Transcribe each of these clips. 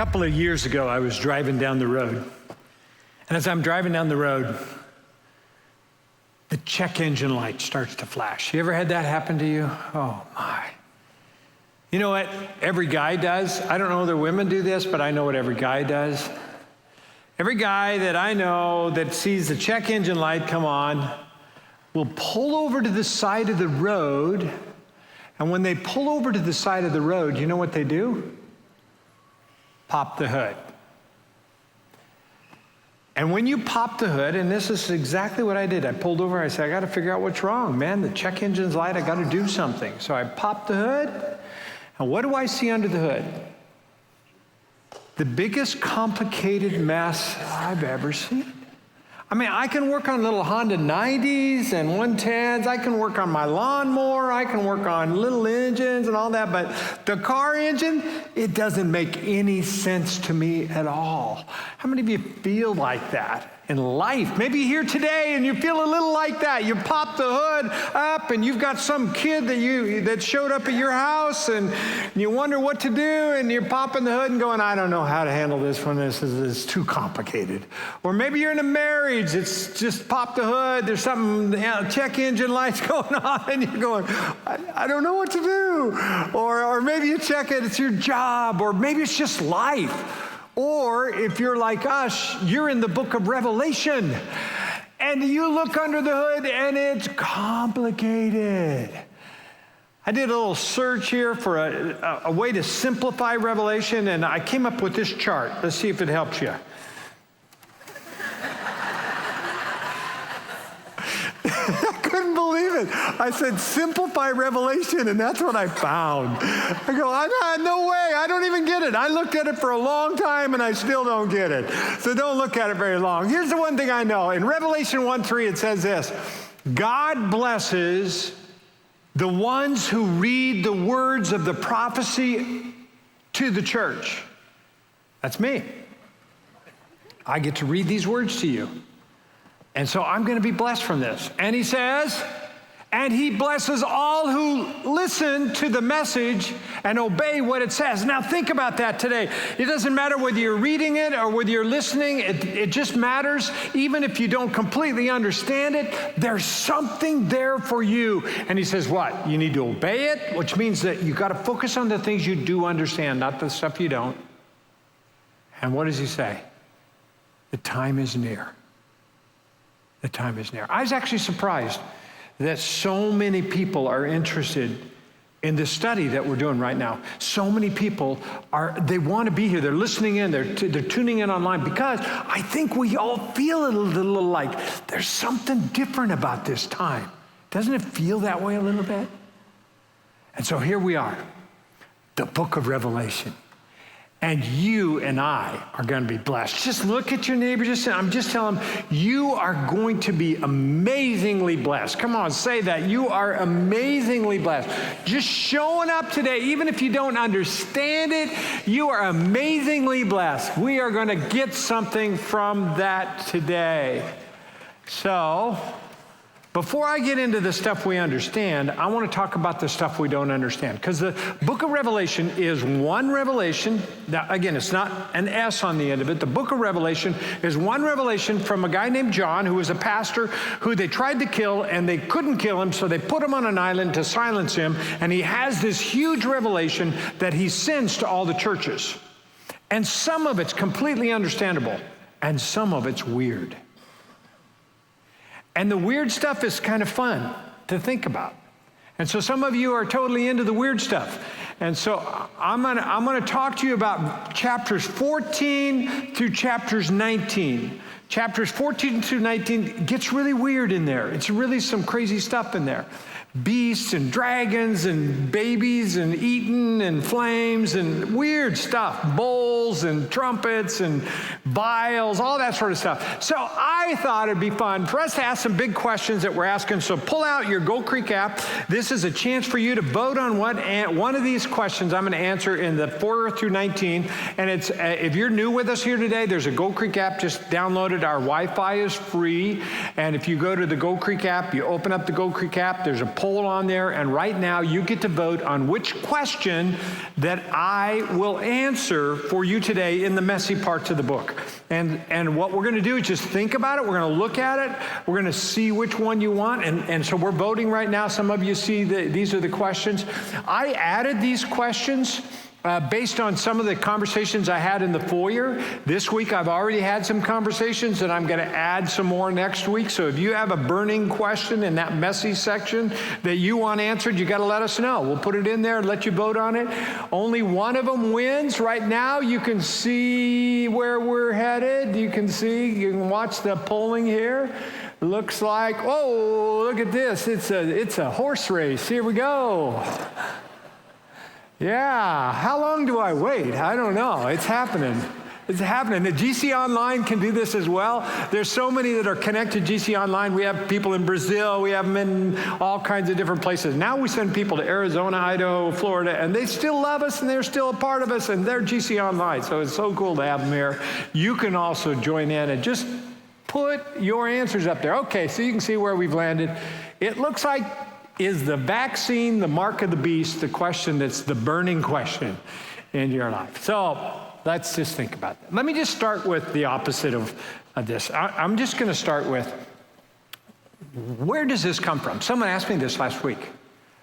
couple of years ago, I was driving down the road. And as I'm driving down the road, the check engine light starts to flash. You ever had that happen to you? Oh, my. You know what every guy does? I don't know whether women do this, but I know what every guy does. Every guy that I know that sees the check engine light come on will pull over to the side of the road. And when they pull over to the side of the road, you know what they do? Pop the hood. And when you pop the hood, and this is exactly what I did. I pulled over, I said, I got to figure out what's wrong, man. The check engine's light, I got to do something. So I popped the hood, and what do I see under the hood? The biggest complicated mess I've ever seen. I mean, I can work on little Honda 90s and 110s. I can work on my lawnmower. I can work on little engines and all that. But the car engine, it doesn't make any sense to me at all. How many of you feel like that in life? Maybe you're here today and you feel a little like that. You pop the hood up and you've got some kid that showed up at your house and you wonder what to do, and you're popping the hood and going, I don't know how to handle this one. This is too complicated. Or maybe you're in a marriage. It's just pop the hood. There's something, check engine lights going on, and you're going, I don't know what to do. Or maybe you check it. It's your job. Or maybe it's just life. Or if you're like us, you're in the book of Revelation, and you look under the hood, and it's complicated. I did a little search here for a way to simplify Revelation, and I came up with this chart. Let's see if it helps you. I couldn't believe it. I said, simplify Revelation, and that's what I found. I go, no way, I don't even get it. I looked at it for a long time, and I still don't get it. So don't look at it very long. Here's the one thing I know. In Revelation 1:3, it says this: God blesses the ones who read the words of the prophecy to the church. That's me. I get to read these words to you. And so I'm going to be blessed from this. And he says, and he blesses all who listen to the message and obey what it says. Now think about that today. It doesn't matter whether you're reading it or whether you're listening. It just matters. Even if you don't completely understand it, there's something there for you. And he says what? You need to obey it, which means that you got to focus on the things you do understand, not the stuff you don't. And what does he say? The time is near. The time is near. I was actually surprised that so many people are interested in the study that we're doing right now. So many people they want to be here. They're listening in. They're tuning in online, because I think we all feel a little like there's something different about this time. Doesn't it feel that way a little bit? And so here we are, the book of Revelation. And you and I are going to be blessed. Just look at your neighbor. I'm just telling them, you are going to be amazingly blessed. Come on, say that. You are amazingly blessed. Just showing up today, even if you don't understand it, you are amazingly blessed. We are going to get something from that today. So, before I get into the stuff we understand, I want to talk about the stuff we don't understand. Because the book of Revelation is one revelation. Now, again, it's not an S on the end of it. The book of Revelation is one revelation from a guy named John, who was a pastor who they tried to kill, and they couldn't kill him, so they put him on an island to silence him. And he has this huge revelation that he sends to all the churches. And some of it's completely understandable, and some of it's weird. And the weird stuff is kind of fun to think about. And so some of you are totally into the weird stuff. And so I'm gonna talk to you about chapters 14 through chapters 19. Chapters 14 through 19 gets really weird in there. It's really some crazy stuff in there. Beasts and dragons and babies and eating and flames and weird stuff. Bowls and trumpets and vials, all that sort of stuff. So I thought it'd be fun for us to ask some big questions that we're asking. So pull out your Gold Creek app. This is a chance for you to vote on one of these questions I'm going to answer in the 4 through 19. And it's if you're new with us here today, there's a Gold Creek app. Just download it. Our Wi-Fi is free. And if you go to the Gold Creek app, you open up the Gold Creek app, there's a poll on there, and right now you get to vote on which question that I will answer for you today in the messy parts of the book. And what we're going to do is just think about it. We're going to look at it. We're going to see which one you want. And so we're voting right now. Some of you see these are the questions. I added these questions based on some of the conversations I had in the foyer. This week I've already had some conversations, and I'm going to add some more next week. So if you have a burning question in that messy section that you want answered, you got to let us know. We'll put it in there and let you vote on it. Only one of them wins. Right now you can see where we're headed. You can watch the polling here. Looks like, oh, look at this. It's a horse race. Here we go. Yeah, how long do I wait? I don't know. It's happening. It's happening. The GC Online can do this as well. There's so many that are connected to GC Online. We have people in Brazil. We have them in all kinds of different places. Now we send people to Arizona, Idaho, Florida, and they still love us, and they're still a part of us, and they're GC Online. So it's so cool to have them here. You can also join in and just put your answers up there. Okay, so you can see where we've landed. It looks like, is the vaccine the mark of the beast, the question that's the burning question in your life? So let's just think about that. Let me just start with the opposite of this. I'm just going to start with, where does this come from? Someone asked me this last week,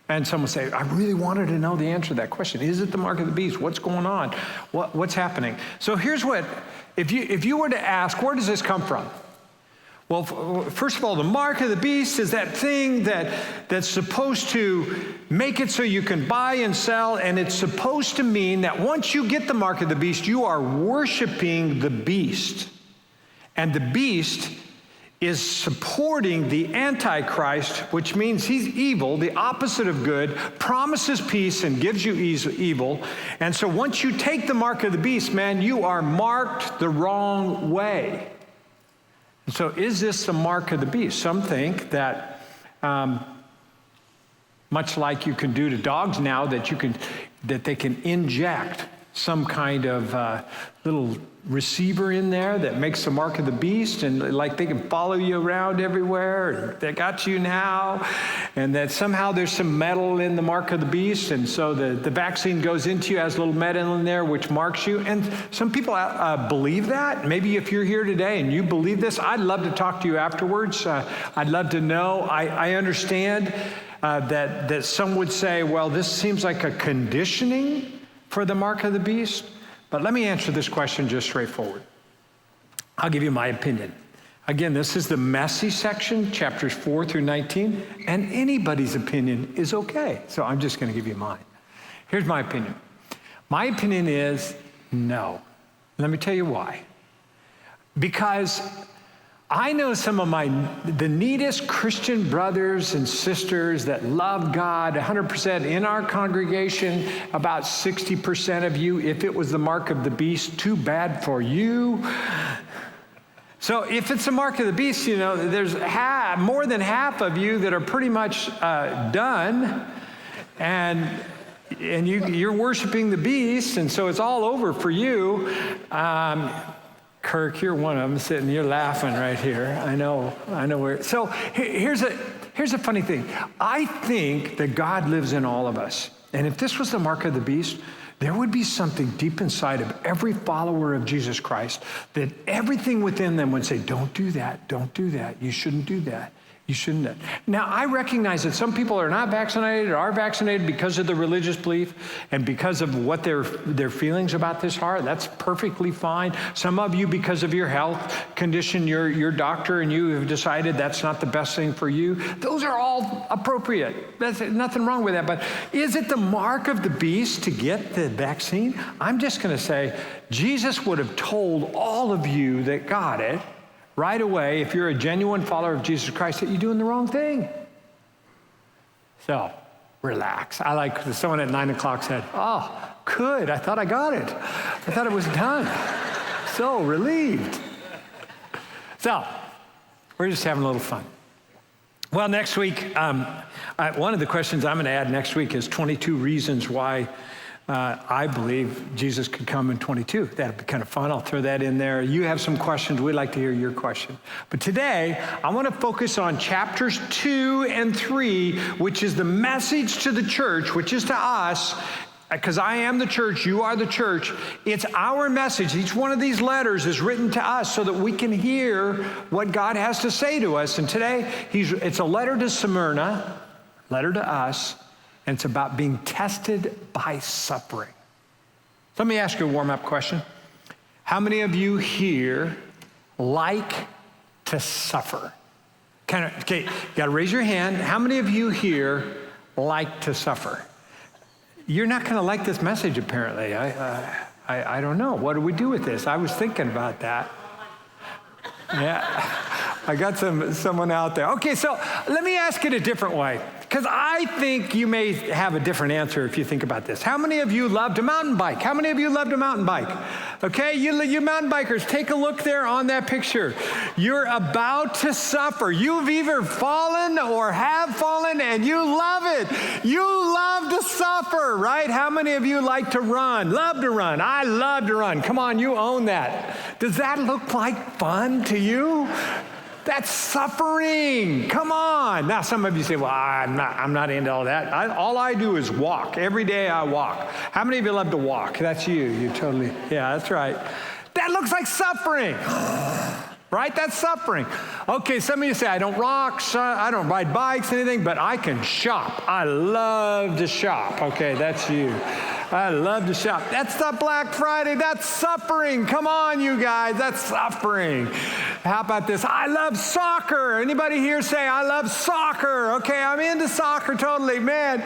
and someone said, I really wanted to know the answer to that question. Is it the mark of the beast? What's going on? What's happening? So here's what, if you were to ask, where does this come from? Well, first of all, the mark of the beast is that thing that's supposed to make it so you can buy and sell, and it's supposed to mean that once you get the mark of the beast, you are worshiping the beast. And the beast is supporting the Antichrist, which means he's evil, the opposite of good, promises peace and gives you evil. And so once you take the mark of the beast, man, you are marked the wrong way. So is this the mark of the beast? Some think that, much like you can do to dogs now, that they can inject some kind of little receiver in there that makes the mark of the beast, and like they can follow you around everywhere, and they got you now, and that somehow there's some metal in the mark of the beast, and so the vaccine goes into you, has a little metal in there which marks you. And some people believe that. Maybe if you're here today and you believe this, I'd love to talk to you afterwards. I'd love to know. I understand that some would say, well, this seems like a conditioning for the mark of the beast. But let me answer this question just straightforward. I'll give you my opinion. Again, this is the messy section, chapters 4 through 19, and anybody's opinion is okay. So I'm just going to give you mine. Here's my opinion. My opinion is no. Let me tell you why. Because I know some of the neatest Christian brothers and sisters that love God 100% in our congregation, about 60% of you. If it was the mark of the beast, too bad for you. So if it's the mark of the beast, there's more than half of you that are pretty much done, and you're worshiping the beast, and so it's all over for you. Kirk, you're one of them sitting, you're laughing right here. I know where. So here's a funny thing. I think that God lives in all of us. And if this was the mark of the beast, there would be something deep inside of every follower of Jesus Christ that everything within them would say, don't do that, you shouldn't do that. You shouldn't. Now, I recognize that some people are not vaccinated or are vaccinated because of the religious belief and because of what their feelings about this are. That's perfectly fine. Some of you, because of your health condition, your doctor and you have decided that's not the best thing for you. Those are all appropriate. There's nothing wrong with that. But is it the mark of the beast to get the vaccine? I'm just going to say Jesus would have told all of you that got it right away, if you're a genuine follower of Jesus Christ, that you're doing the wrong thing. So, relax. I like someone at 9 o'clock said, oh, good, I thought I got it. I thought it was done. So relieved. So, we're just having a little fun. Well, next week, one of the questions I'm going to add next week is 22 reasons why I believe Jesus could come in 22. That'd be kind of fun. I'll throw that in there. You have some questions. We'd like to hear your question. But today, I want to focus on chapters 2 and 3, which is the message to the church, which is to us, because I am the church, you are the church. It's our message. Each one of these letters is written to us so that we can hear what God has to say to us. And today, it's a letter to Smyrna, letter to us, and it's about being tested by suffering. Let me ask you a warm-up question. How many of you here like to suffer? Okay, you got to raise your hand. How many of you here like to suffer? You're not going to like this message, apparently. I don't know. What do we do with this? I was thinking about that. Yeah, I got someone out there. Okay, so let me ask it a different way, because I think you may have a different answer if you think about this. How many of you love to mountain bike? How many of you love to mountain bike? Okay, you mountain bikers, take a look there on that picture. You're about to suffer. You've either fallen or have fallen, and you love it. You love to suffer, right? How many of you like to run? Love to run. I love to run. Come on, you own that. Does that look like fun to you? That's suffering. Come on. Now, some of you say, well, I'm not into all that. All I do is walk. Every day I walk. How many of you love to walk? That's you. You totally, yeah, that's right. That looks like suffering. Right? That's suffering. Okay, some of you say, I don't rock, I don't ride bikes, anything, but I can shop. I love to shop. Okay, that's you. I love to shop. That's not Black Friday. That's suffering. Come on, you guys. That's suffering. How about this? I love soccer. Anybody here say, I love soccer? Okay, I'm into soccer totally. Man,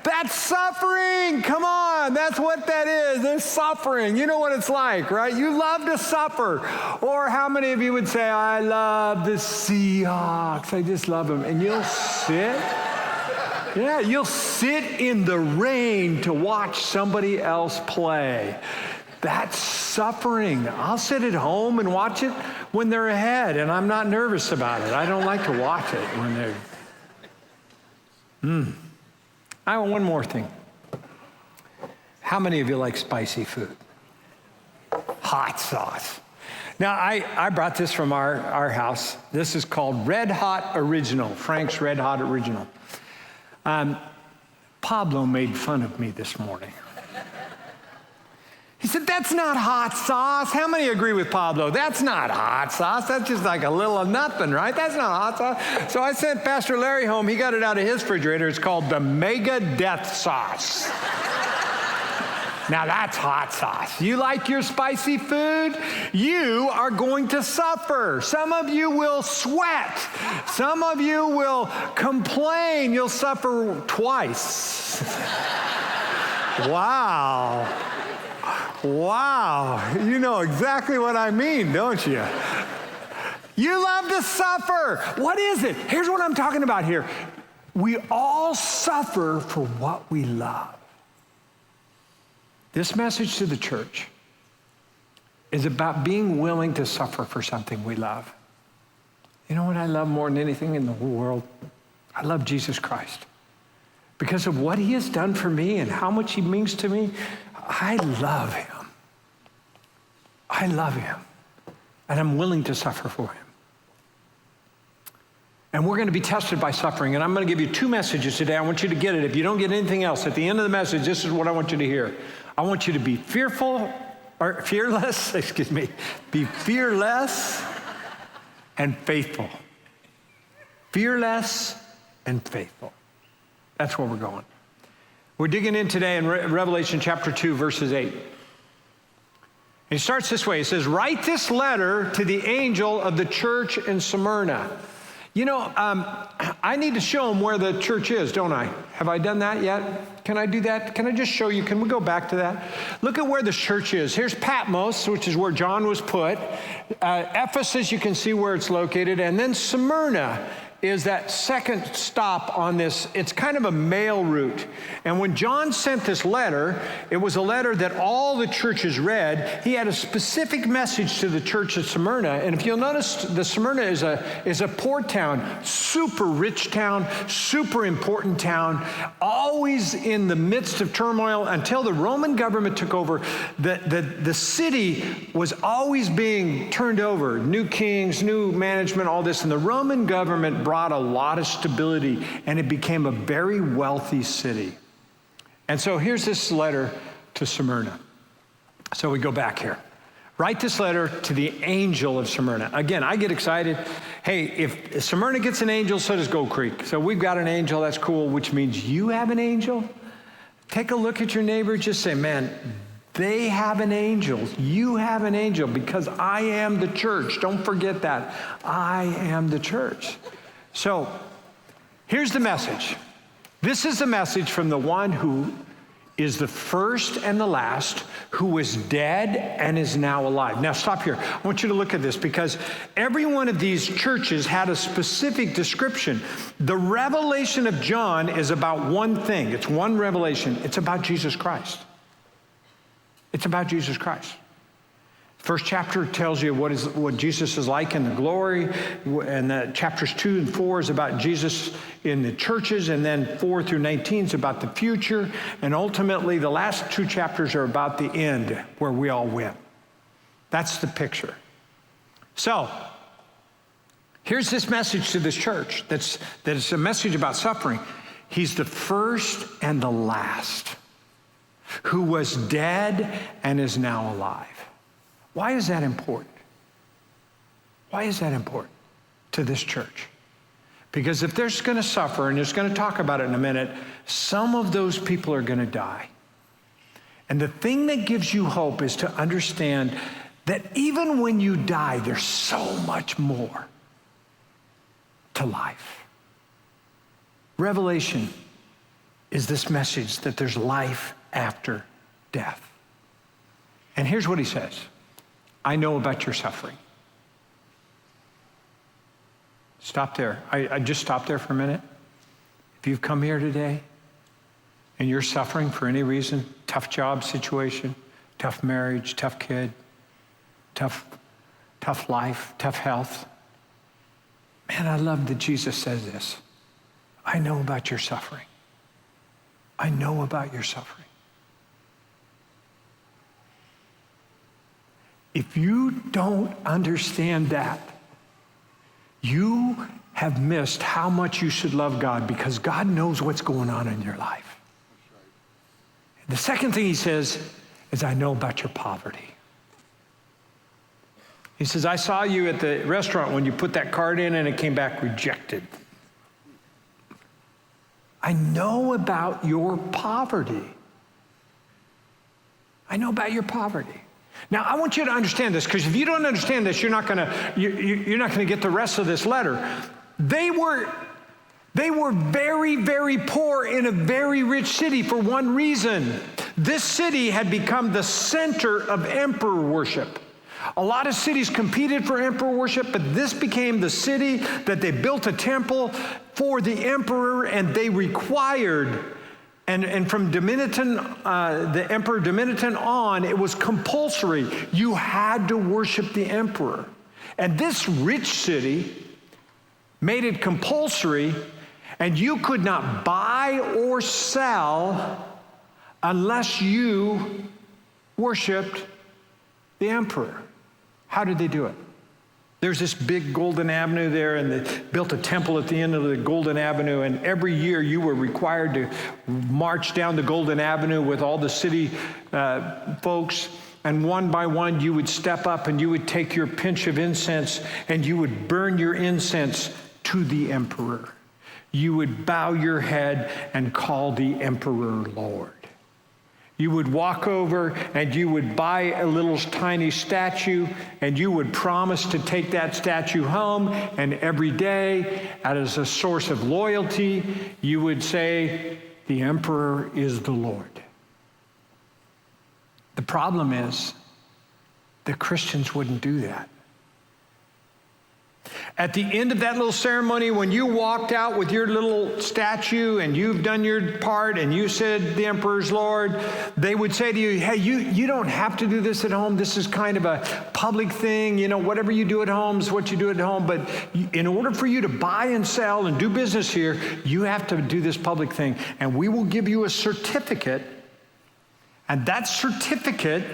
that's suffering. Come on. That's what that is. There's suffering. You know what it's like, right? You love to suffer. Or how many of you would say, I love the Seahawks. I just love them. And you'll sit. Yeah, you'll sit in the rain to watch somebody else play. That's suffering. I'll sit at home and watch it when they're ahead, and I'm not nervous about it. I don't like to watch it when they're... I want one more thing. How many of you like spicy food? Hot sauce. Now, I brought this from our house. This is called Red Hot Original, Frank's Red Hot Original. Pablo made fun of me this morning. He said, that's not hot sauce. How many agree with Pablo? That's not hot sauce. That's just like a little of nothing, right? That's not hot sauce. So I sent Pastor Larry home. He got it out of his refrigerator. It's called the Mega Death Sauce. Now that's hot sauce. You like your spicy food? You are going to suffer. Some of you will sweat. Some of you will complain. You'll suffer twice. Wow. Wow. You know exactly what I mean, don't you? You love to suffer. What is it? Here's what I'm talking about here. We all suffer for what we love. This message to the church is about being willing to suffer for something we love. You know what I love more than anything in the whole world? I love Jesus Christ. Because of what he has done for me and how much he means to me, I love him. I love him. And I'm willing to suffer for him. And we're going to be tested by suffering. And I'm going to give you two messages today. I want you to get it. If you don't get anything else, at the end of the message, this is what I want you to hear. I want you to be fearless, be fearless and faithful. Fearless and faithful. That's where we're going. We're digging in today in Revelation chapter 2, verses 8. It starts this way. It says, write this letter to the angel of the church in Smyrna. You know, I need to show them where the church is, don't I? Have I done that yet? Can I do that? Can I just show you? Can we go back to that? Look at where the church is. Here's Patmos, which is where John was put. Ephesus, you can see where it's located. And then Smyrna. is that second stop on this. It's kind of a mail route. And when John sent this letter, it was a letter that all the churches read. He had a specific message to the church at Smyrna. And if you'll notice, the Smyrna is a poor town, super rich town, super important town, always in the midst of turmoil until the Roman government took over. The city was always being turned over. New kings, new management, all this. And the Roman government brought a lot of stability, and it became a very wealthy city. And so here's this letter to Smyrna. So we go back here. Write this letter to the angel of Smyrna. Again, I get excited. Hey, if Smyrna gets an angel, so does Gold Creek. So we've got an angel, that's cool, which means you have an angel. Take a look at your neighbor, just say, man, they have an angel. You have an angel, because I am the church. Don't forget that. I am the church. So here's the message. This is the message from the one who is the first and the last, who was dead and is now alive. Now stop here. I want you to look at this, because every one of these churches had a specific description. The revelation of John is about one thing. It's one revelation. It's about Jesus Christ. It's about Jesus Christ. First chapter tells you what Jesus is like in the glory, and the chapters 2 and 4 is about Jesus in the churches, and then 4 through 19 is about the future, and ultimately the last 2 chapters are about the end, where we all win. That's the picture. So here's this message to this church that is a message about suffering. He's the first and the last, who was dead and is now alive. Why is that important? Why is that important to this church? Because if they're going to suffer, and there's going to talk about it in a minute, some of those people are going to die. And the thing that gives you hope is to understand that even when you die, there's so much more to life. Revelation is this message that there's life after death. And here's what he says. I know about your suffering. Stop there. I just stop there for a minute. If you've come here today and you're suffering for any reason, tough job situation, tough marriage, tough kid, tough life, tough health, man, I love that Jesus says this. I know about your suffering. I know about your suffering. If you don't understand that, you have missed how much you should love God, because God knows what's going on in your life. The second thing he says is, I know about your poverty. He says, I saw you at the restaurant when you put that card in and it came back rejected. I know about your poverty. I know about your poverty. Now, I want you to understand this, because if you don't understand this, you're not going to get the rest of this letter. They were very, very poor in a very rich city for one reason. This city had become the center of emperor worship. A lot of cities competed for emperor worship, but this became the city that they built a temple for the emperor, and they required. And from Domitian, the Emperor Domitian on, it was compulsory. You had to worship the emperor. And this rich city made it compulsory, and you could not buy or sell unless you worshiped the emperor. How did they do it? There's this big Golden Avenue there, and they built a temple at the end of the Golden Avenue, and every year you were required to march down the Golden Avenue with all the city folks, and one by one you would step up and you would take your pinch of incense and you would burn your incense to the emperor. You would bow your head and call the emperor Lord. You would walk over and you would buy a little tiny statue, and you would promise to take that statue home, and every day, as a source of loyalty, you would say, the emperor is the Lord. The problem is, the Christians wouldn't do that. At the end of that little ceremony, when you walked out with your little statue and you've done your part and you said the emperor's Lord, they would say to you, hey, you don't have to do this at home. This is kind of a public thing. You know, whatever you do at home is what you do at home. But in order for you to buy and sell and do business here, you have to do this public thing. And we will give you a certificate. And that certificate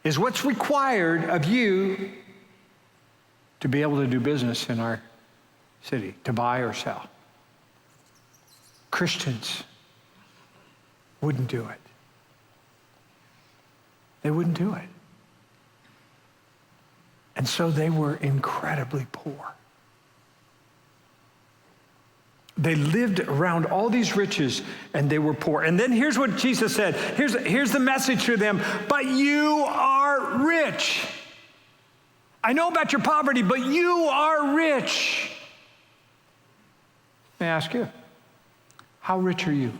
is what's required of you to be able to do business in our city, to buy or sell. Christians wouldn't do it. They wouldn't do it. And so they were incredibly poor. They lived around all these riches and they were poor. And then here's what Jesus said. Here's the message to them. But you are rich. I know about your poverty, but you are rich. May I ask you, how rich are you?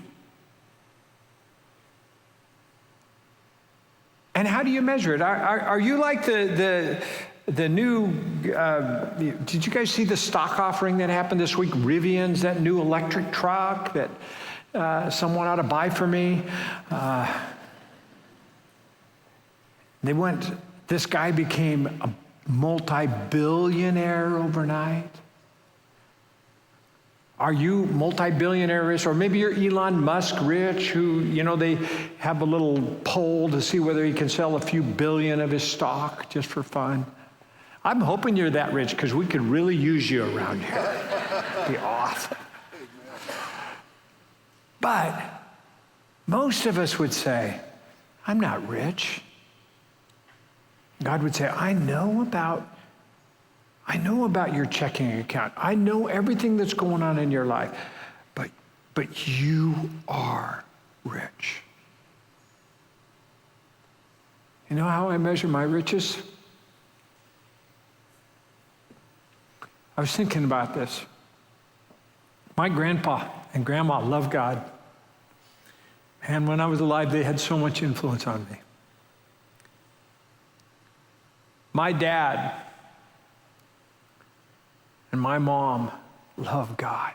And how do you measure it? Are you like the new, did you guys see the stock offering that happened this week? Rivian's, that new electric truck that someone ought to buy for me. This guy became a multi-billionaire overnight. Are you multi-billionaire rich? Or maybe you're Elon Musk rich, who, you know, they have a little poll to see whether he can sell a few billion of his stock just for fun. I'm hoping you're that rich because we could really use you around here. It'd be awesome. But most of us would say, I'm not rich. God would say, I know about your checking account. I know everything that's going on in your life, but you are rich. You know how I measure my riches? I was thinking about this. My grandpa and grandma loved God. And when I was alive, they had so much influence on me. My dad and my mom love God.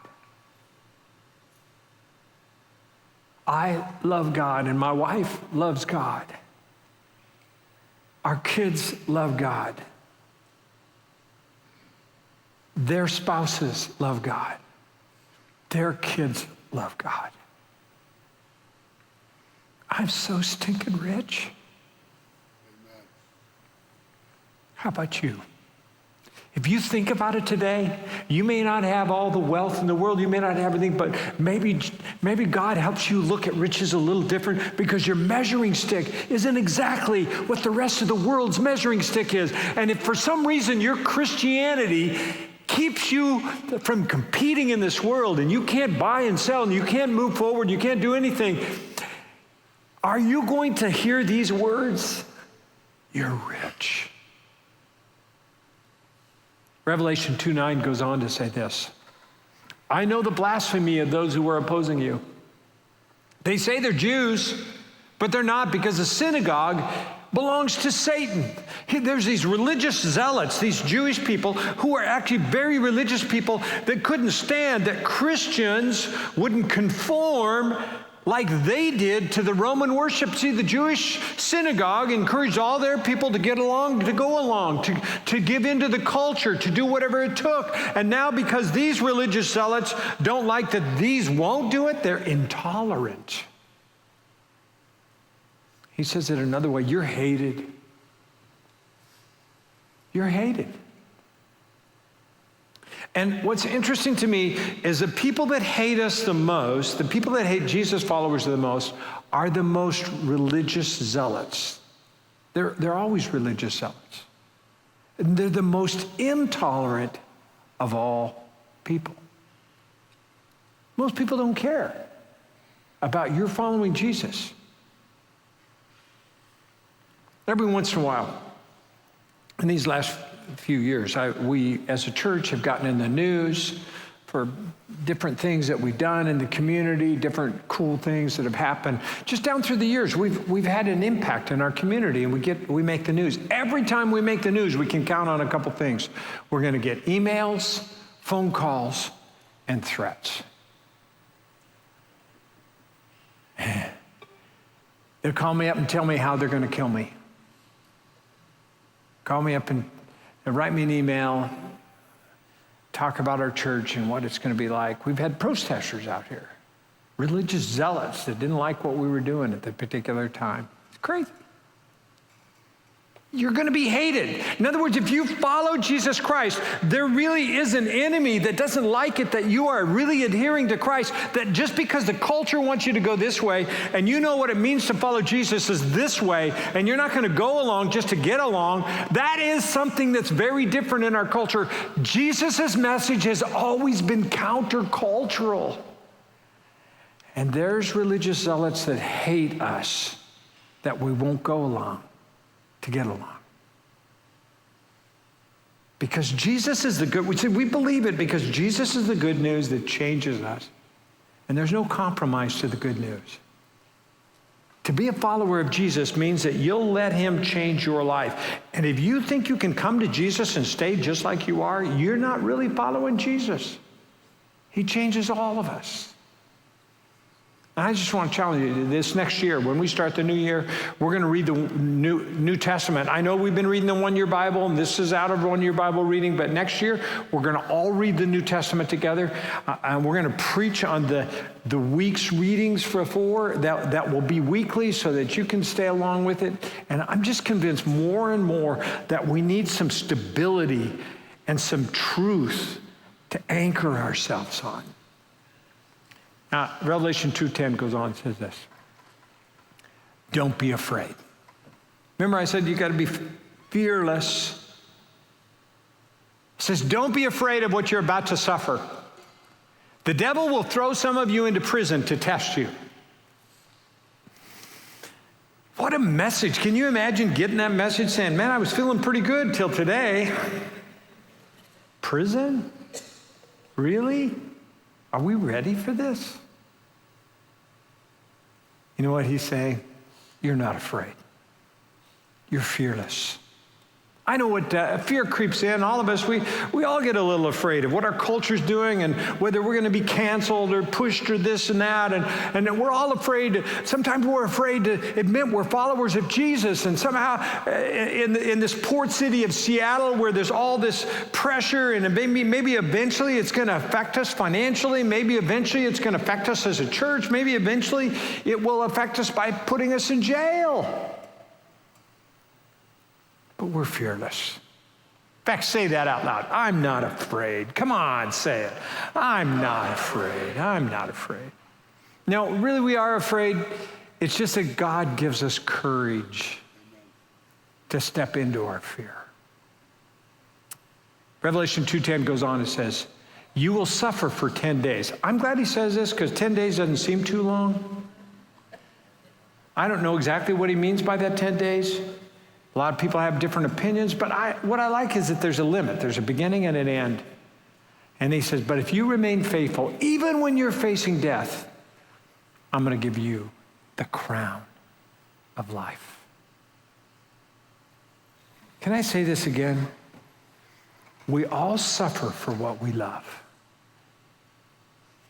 I love God, and my wife loves God. Our kids love God. Their spouses love God. Their kids love God. I'm so stinking rich. How about you? If you think about it today, you may not have all the wealth in the world, you may not have everything, but maybe God helps you look at riches a little different because your measuring stick isn't exactly what the rest of the world's measuring stick is. And if for some reason your Christianity keeps you from competing in this world and you can't buy and sell and you can't move forward, you can't do anything, are you going to hear these words? You're rich. Revelation 2:9 goes on to say this. I know the blasphemy of those who are opposing you. They say they're Jews, but they're not, because the synagogue belongs to Satan. There's these religious zealots, these Jewish people who are actually very religious people that couldn't stand that Christians wouldn't conform like they did to the Roman worship. See, the Jewish synagogue encouraged all their people to get along, to go along, to give into the culture, to do whatever it took. And now because these religious zealots don't like that these won't do it, they're intolerant. He says it another way, you're hated. You're hated. And what's interesting to me is the people that hate us the most, the people that hate Jesus followers the most, are the most religious zealots. They're always religious zealots. And they're the most intolerant of all people. Most people don't care about your following Jesus. Every once in a while, in these last few years, we as a church have gotten in the news for different things that we've done in the community, different cool things that have happened. Just down through the years, we've had an impact in our community, and we make the news. Every time we make the news, we can count on a couple things. We're going to get emails, phone calls, and threats. They'll call me up and tell me how they're going to kill me. Call me up and write me an email, talk about our church and what it's going to be like. We've had protesters out here, religious zealots that didn't like what we were doing at the particular time. It's crazy. You're going to be hated. In other words, if you follow Jesus Christ, there really is an enemy that doesn't like it that you are really adhering to Christ, that just because the culture wants you to go this way, and you know what it means to follow Jesus is this way, and you're not going to go along just to get along, that is something that's very different in our culture. Jesus' message has always been countercultural. And there's religious zealots that hate us, that we won't go along to get along. Because Jesus is the good, we believe it because Jesus is the good news that changes us. And there's no compromise to the good news. To be a follower of Jesus means that you'll let him change your life. And if you think you can come to Jesus and stay just like you are, you're not really following Jesus. He changes all of us. I just want to challenge you this next year, when we start the new year, we're going to read the New Testament. I know we've been reading the one-year Bible, and this is out of one-year Bible reading, but next year, we're going to all read the New Testament together, and we're going to preach on the week's readings for 4. That will be weekly so that you can stay along with it. And I'm just convinced more and more that we need some stability and some truth to anchor ourselves on. Now, Revelation 2:10 goes on and says this. Don't be afraid. Remember I said you got to be fearless. It says, don't be afraid of what you're about to suffer. The devil will throw some of you into prison to test you. What a message. Can you imagine getting that message saying, man, I was feeling pretty good till today. Prison? Really? Are we ready for this? You know what he's saying? You're not afraid. You're fearless. I know what fear creeps in. All of us, we all get a little afraid of what our culture's doing and whether we're going to be canceled or pushed or this and that. And we're all afraid. Sometimes we're afraid to admit we're followers of Jesus. And somehow in this port city of Seattle where there's all this pressure and maybe eventually it's going to affect us financially. Maybe eventually it's going to affect us as a church. Maybe eventually it will affect us by putting us in jail. But we're fearless. In fact, say that out loud. I'm not afraid. Come on, say it. I'm not afraid. I'm not afraid. No, really we are afraid. It's just that God gives us courage to step into our fear. Revelation 2:10 goes on and says, you will suffer for 10 days. I'm glad he says this because 10 days doesn't seem too long. I don't know exactly what he means by that 10 days. A lot of people have different opinions, but what I like is that there's a limit. There's a beginning and an end. And he says, but if you remain faithful, even when you're facing death, I'm going to give you the crown of life. Can I say this again? We all suffer for what we love.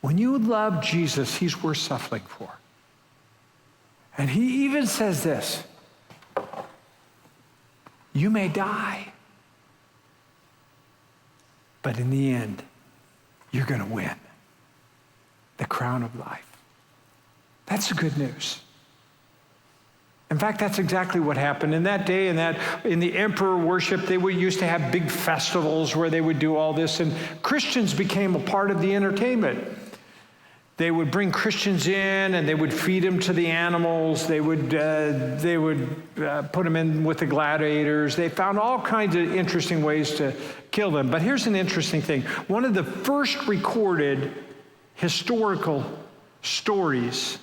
When you love Jesus, he's worth suffering for. And he even says this, you may die, but in the end, you're going to win the crown of life. That's the good news. In fact, that's exactly what happened in that day. In the emperor worship, they used to have big festivals where they would do all this, and Christians became a part of the entertainment. They would bring Christians in and they would feed them to the animals. They would put them in with the gladiators. They found all kinds of interesting ways to kill them. But here's an interesting thing. One of the first recorded historical stories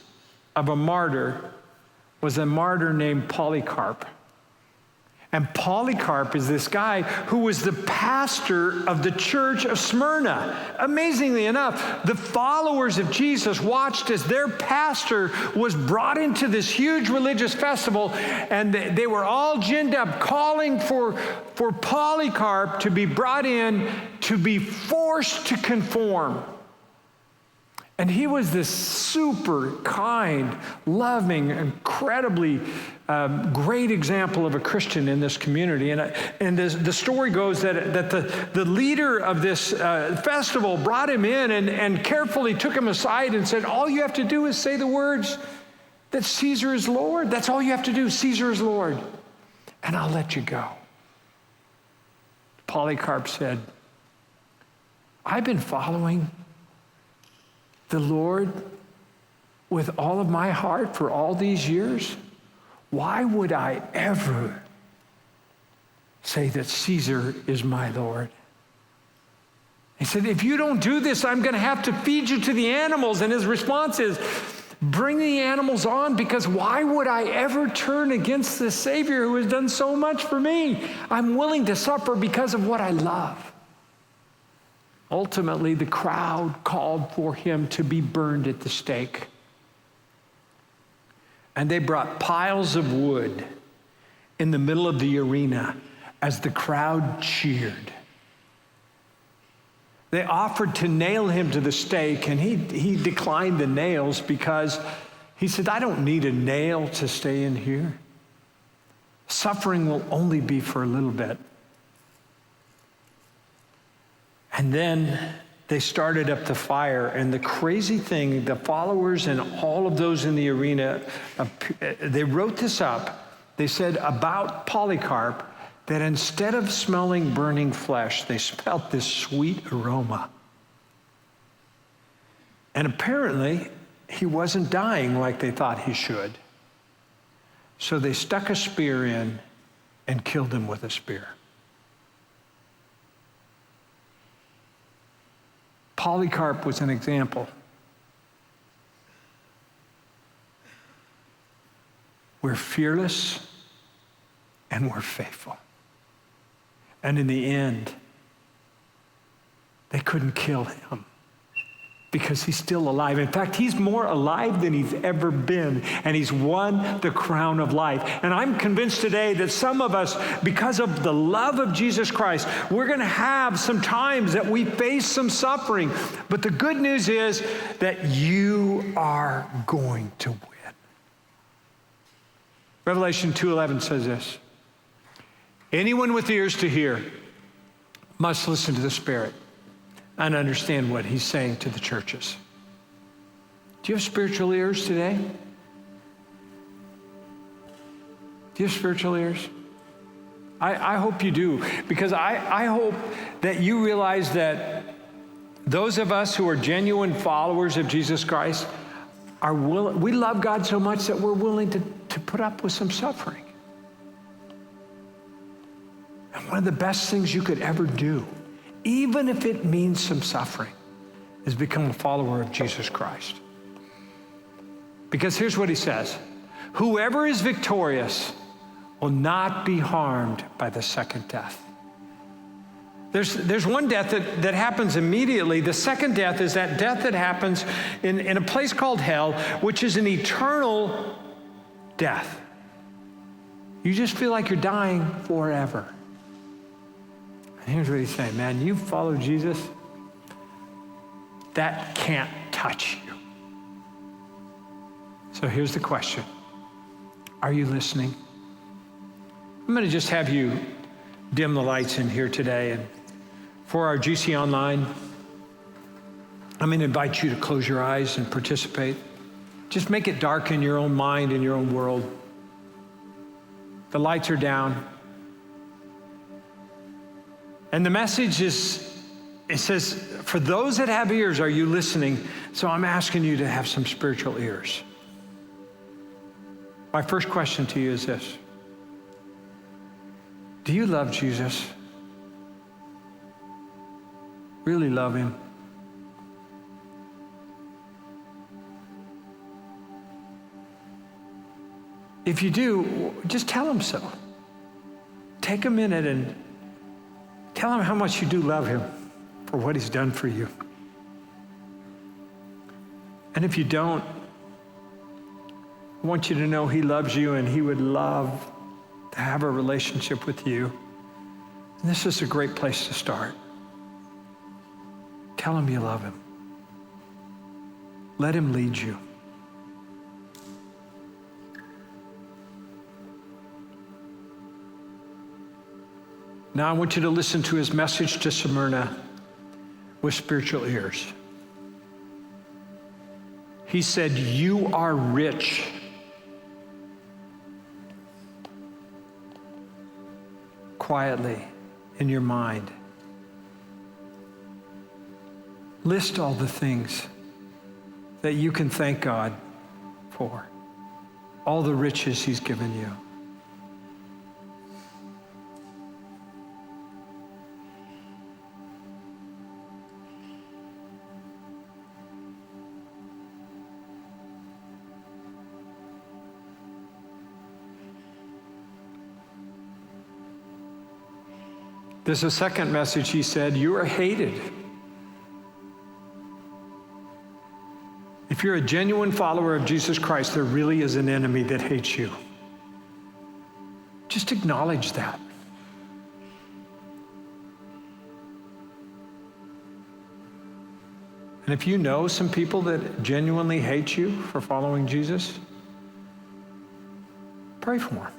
of a martyr was a martyr named Polycarp. And Polycarp is this guy who was the pastor of the church of Smyrna. Amazingly enough, the followers of Jesus watched as their pastor was brought into this huge religious festival, and they were all ginned up, calling for Polycarp to be brought in to be forced to conform. And he was this super kind, loving, incredibly great example of a Christian in this community. And the story goes that the leader of this festival brought him in and carefully took him aside and said, all you have to do is say the words that Caesar is Lord. That's all you have to do. Caesar is Lord. And I'll let you go. Polycarp said, I've been following the Lord with all of my heart for all these years. Why would I ever say that Caesar is my Lord? He said, if you don't do this, I'm going to have to feed you to the animals. And his response is, bring the animals on, because why would I ever turn against the Savior who has done so much for me? I'm willing to suffer because of what I love. Ultimately, the crowd called for him to be burned at the stake. And they brought piles of wood in the middle of the arena as the crowd cheered. They offered to nail him to the stake, and he declined the nails because he said, I don't need a nail to stay in here. Suffering will only be for a little bit. And then they started up the fire, and the crazy thing, the followers and all of those in the arena, they wrote this up. They said about Polycarp that instead of smelling burning flesh, they smelled this sweet aroma. And apparently, he wasn't dying like they thought he should. So they stuck a spear in and killed him with a spear. Polycarp was an example. We're fearless and we're faithful. And in the end, they couldn't kill him because he's still alive. In fact, he's more alive than he's ever been, and he's won the crown of life. And I'm convinced today that some of us, because of the love of Jesus Christ, we're going to have some times that we face some suffering. But the good news is that you are going to win. Revelation 2:11 says this: anyone with ears to hear must listen to the Spirit and understand what he's saying to the churches. Do you have spiritual ears today? Do you have spiritual ears? I hope you do, because I hope that you realize that those of us who are genuine followers of Jesus Christ we love God so much that we're willing to put up with some suffering. And one of the best things you could ever do, even if it means some suffering, is become a follower of Jesus Christ. Because here's what he says: whoever is victorious will not be harmed by the second death. There's one death that happens immediately. The second death is that death that happens in a place called hell, which is an eternal death. You just feel like you're dying forever. And here's what he's saying, man, you follow Jesus, that can't touch you. So here's the question: are you listening? I'm going to just have you dim the lights in here today. And for our GC Online, I'm going to invite you to close your eyes and participate. Just make it dark in your own mind, in your own world. The lights are down. And the message is, it says, for those that have ears, are you listening? So I'm asking you to have some spiritual ears. My first question to you is this: do you love Jesus? Really love him? If you do, just tell him so. take a minute and tell him how much you do love him for what he's done for you. And if you don't, I want you to know he loves you and he would love to have a relationship with you. And this is a great place to start. Tell him you love him. Let him lead you. Now I want you to listen to his message to Smyrna with spiritual ears. He said, you are rich. Quietly in your mind. List all the things that you can thank God for. All the riches he's given you. There's a second message. He said, you are hated. If you're a genuine follower of Jesus Christ, there really is an enemy that hates you. Just acknowledge that. And if you know some people that genuinely hate you for following Jesus, pray for them.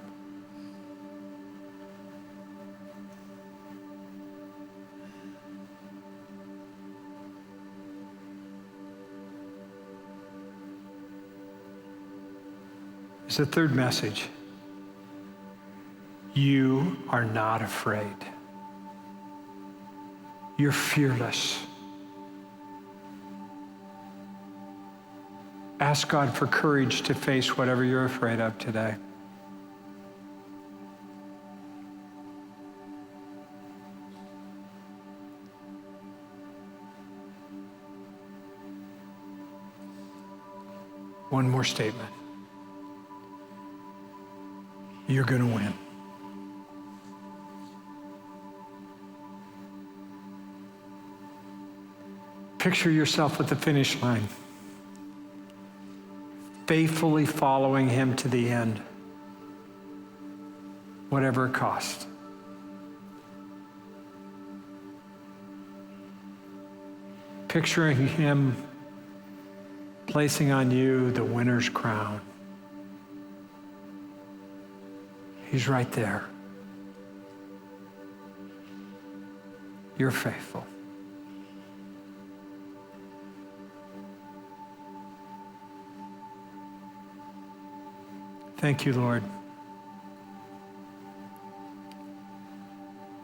It's the third message. You are not afraid. You're fearless. Ask God for courage to face whatever you're afraid of today. One more statement. You're going to win. Picture yourself at the finish line, faithfully following him to the end, whatever it costs. Picturing him placing on you the winner's crown. He's right there. You're faithful. Thank you, Lord.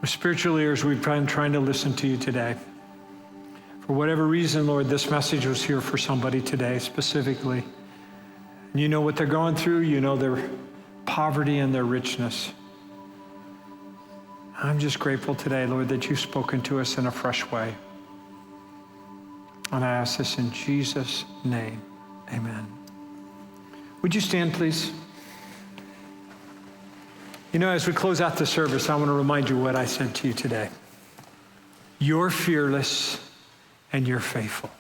With spiritual ears, we've been trying to listen to you today. For whatever reason, Lord, this message was here for somebody today specifically. And you know what they're going through. You know their poverty and their richness. I'm just grateful today, Lord, that you've spoken to us in a fresh way. And I ask this in Jesus' name. Amen. Would you stand, please? You know, as we close out the service, I want to remind you what I said to you today. You're fearless and you're faithful.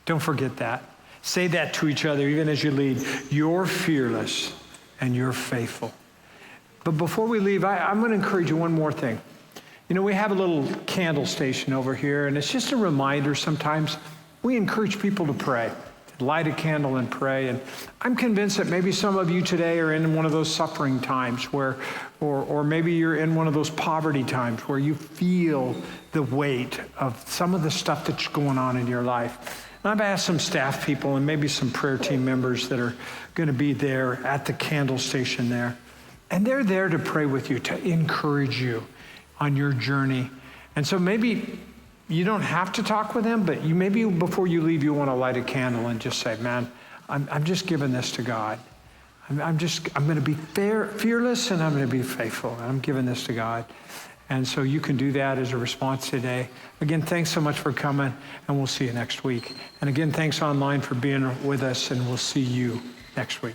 Don't forget that. Say that to each other, even as you lead. You're fearless and you're faithful. But before we leave, I'm going to encourage you one more thing. You know, we have a little candle station over here, and it's just a reminder sometimes. We encourage people to pray, to light a candle and pray. And I'm convinced that maybe some of you today are in one of those suffering times where, or maybe you're in one of those poverty times where you feel the weight of some of the stuff that's going on in your life. And I've asked some staff people and maybe some prayer team members that are going to be there at the candle station there. And they're there to pray with you, to encourage you on your journey. And so maybe you don't have to talk with them, but you maybe before you leave, you want to light a candle and just say, man, I'm just giving this to God. I'm going to be fearless and I'm going to be faithful. And I'm giving this to God. And so you can do that as a response today. Again, thanks so much for coming, and we'll see you next week. And again, thanks online for being with us, and we'll see you next week.